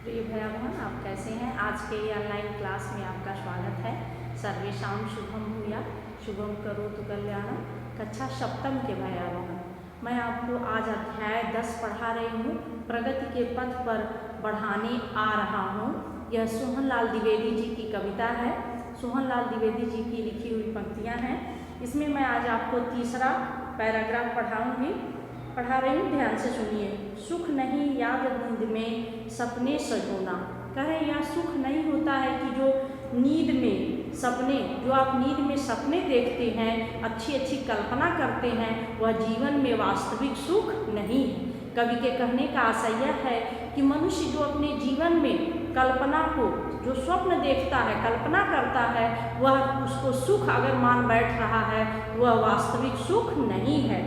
प्रिय भैया बहन, आप कैसे हैं। आज के ऑनलाइन क्लास में आपका स्वागत है। सर्वेशाम शुभम भूया, शुभम करोतु कल्याणम। कक्षा सप्तम के भैया बहन, मैं आपको आज अध्याय 10 पढ़ा रही हूँ। प्रगति के पथ पर बढ़ाने आ रहा हूँ। यह सोहनलाल द्विवेदी जी की कविता है। सोहनलाल द्विवेदी जी की लिखी हुई पंक्तियाँ हैं। इसमें मैं आज आपको तीसरा पैराग्राफ पढ़ा रही हूँ, ध्यान से सुनिए। सुख नहीं याद नींद में सपने सजोना। कहें यह सुख नहीं होता है कि जो नींद में सपने, जो आप नींद में सपने देखते हैं, अच्छी अच्छी कल्पना करते हैं, वह जीवन में वास्तविक सुख नहीं है। कवि के कहने का आशय यह है कि मनुष्य जो अपने जीवन में कल्पना को, जो स्वप्न देखता है, कल्पना करता है, वह उसको सुख अगर मान बैठ रहा है, वह वास्तविक सुख नहीं है।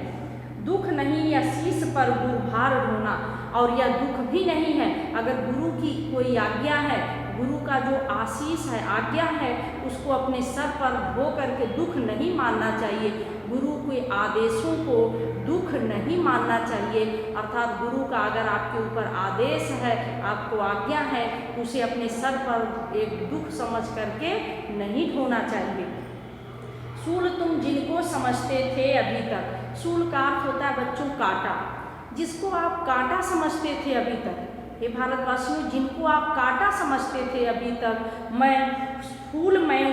दुख नहीं या शीश पर गुरु भार ढोना, और यह दुख भी नहीं है अगर गुरु की कोई आज्ञा है, गुरु का जो आशीष है, आज्ञा है, उसको अपने सर पर ढो करके दुख नहीं मानना चाहिए। गुरु के आदेशों को दुख नहीं मानना चाहिए। अर्थात गुरु का अगर आपके ऊपर आदेश है, आपको आज्ञा है, उसे अपने सर पर एक दुख समझ करके नहीं ढोना चाहिए। सूल तुम जिनको समझते थे अभी तक। सूल का अर्थ होता है बच्चों कांटा। जिसको आप कांटा समझते थे अभी तक, हे भारतवासियों, जिनको आप कांटा समझते थे अभी तक, मैं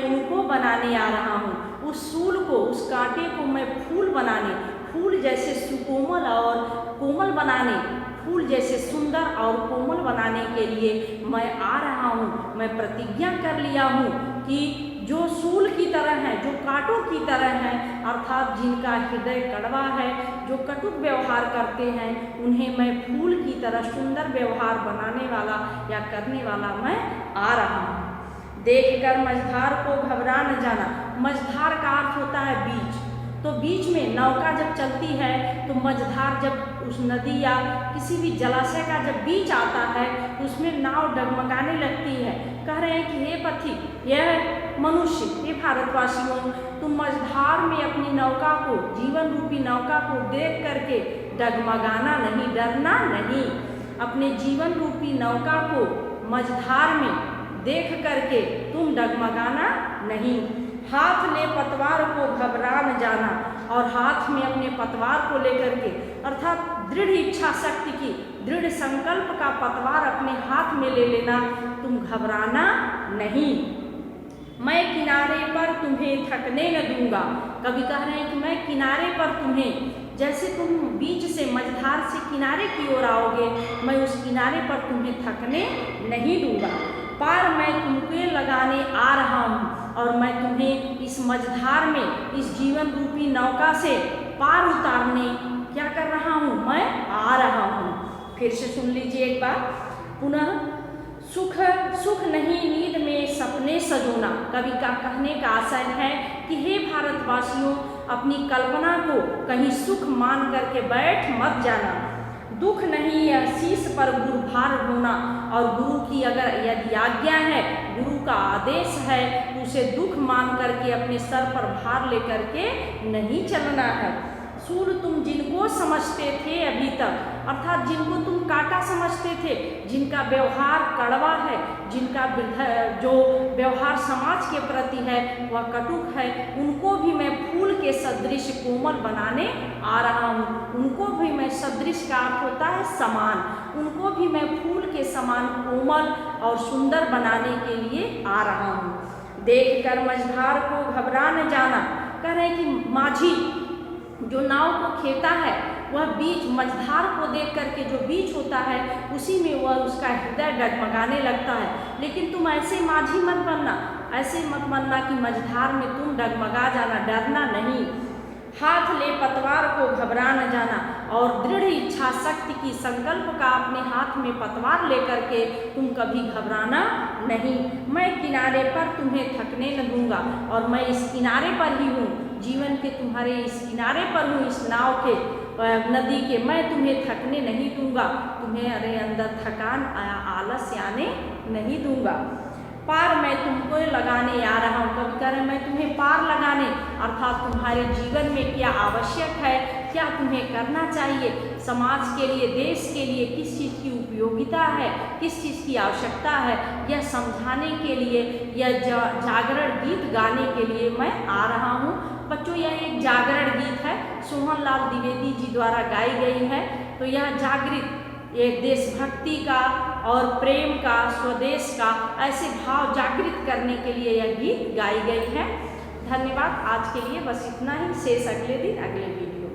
उनको बनाने आ रहा हूँ। उस सूल को, उस कांटे को मैं फूल बनाने, फूल जैसे सुकोमल और कोमल बनाने, फूल जैसे सुंदर और कोमल बनाने के लिए मैं आ रहा हूँ। मैं प्रतिज्ञा कर लिया हूँ कि जो सूल की तरह हैं, जो कांटों की तरह हैं, अर्थात जिनका हृदय कड़वा है, जो कटुक व्यवहार करते हैं, उन्हें मैं फूल की तरह सुंदर व्यवहार बनाने वाला या करने वाला मैं आ रहा हूँ। देखकर मझधार को घबरा न जाना। मझधार का अर्थ होता है बीच। तो बीच में नौका जब चलती है तो मझधार, जब उस नदी या किसी भी जलाशय का जब बीच आता है, उसमें नाव डगमगाने लगती है। कह रहे हैं कि हे पथिक, यह मनुष्य, हे भारतवासियों, तुम मझधार में अपनी नौका को, जीवन रूपी नौका को देख करके डगमगाना नहीं, डरना नहीं। अपने जीवन रूपी नौका को मझधार में देख करके तुम डगमगाना नहीं। हाथ ले पतवार को घबरा न जाना, और हाथ में अपने पतवार को लेकर के, अर्थात दृढ़ इच्छा शक्ति की, दृढ़ संकल्प का पतवार अपने हाथ में ले लेना, तुम घबराना नहीं। मैं किनारे पर तुम्हें थकने न दूंगा। कवि कह रहे हैं कि मैं किनारे पर तुम्हें, जैसे तुम बीच से, मझधार से किनारे की ओर आओगे, मैं उस किनारे पर तुम्हें थकने नहीं दूंगा। पार मैं तुमको लगाने आ रहा हूँ, और मैं तुम्हें इस मझधार में, इस जीवन रूपी नौका से पार उतारने क्या कर रहा हूँ, मैं आ रहा हूँ। फिर से सुन लीजिए एक बार पुनः। सुख नहीं नींद में सपने सजोना। कवि का कहने का आशय है कि हे भारतवासियों, अपनी कल्पना को कहीं सुख मान करके बैठ मत जाना। दुख नहीं या शीश पर गुरु भार ढोना, और गुरु की अगर यदि आज्ञा है, गुरु का आदेश है, उसे दुख मान करके अपने सर पर भार लेकर के नहीं चलना है। सूल तुम जिनको समझते थे अभी तक, अर्थात जिनको तुम कांटा समझते थे, जिनका व्यवहार कड़वा है, जिनका जो व्यवहार समाज के प्रति है वह कटुक है, उनको भी मैं फूल के सदृश कोमल बनाने आ रहा हूँ। उनको भी मैं, सदृश का अर्थ होता है समान, उनको भी मैं फूल के समान कोमल और सुंदर बनाने के लिए आ रहा हूँ। देखकर मझधार को घबरा न जाना। कह रहे हैं कि माझी जो नाव को खेता है, वह बीच, मझधार को देख करके जो बीच होता है, उसी में वह, उसका हृदय डगमगाने लगता है। लेकिन तुम ऐसे माझी मत बनना, ऐसे मत बनना कि मझधार में तुम डगमगा जाना, डरना नहीं। हाथ ले पतवार को घबरा न जाना, और दृढ़ इच्छा शक्ति की, संकल्प का अपने हाथ में पतवार लेकर के तुम कभी घबराना नहीं। मैं किनारे पर तुम्हें थकने न दूंगा, और मैं इस किनारे पर ही हूँ, जीवन के तुम्हारे इस किनारे पर हूँ, इस नाव के, नदी के। मैं तुम्हें थकने नहीं दूंगा, तुम्हें अरे अंदर थकान, आलस्य आने नहीं दूंगा। पार मैं तुमको लगाने आ रहा हूँ। कभी कह रहे मैं तुम्हें पार लगाने, अर्थात तुम्हारे जीवन में क्या आवश्यक है, क्या तुम्हें करना चाहिए, समाज के लिए, देश के लिए किस चीज़ की उपयोगिता है, किस चीज़ की आवश्यकता है, यह समझाने के लिए, यह जागरण गीत गाने के लिए मैं आ रहा हूँ। बच्चों, यह एक जागरण गीत है, सोहन लाल द्विवेदी जी द्वारा गाई गई है। तो यह जागृत, एक देशभक्ति का और प्रेम का, स्वदेश का ऐसे भाव जागृत करने के लिए यह गीत गाई गई है। धन्यवाद। आज के लिए बस इतना ही। शेष अगले दिन अगले वीडियो।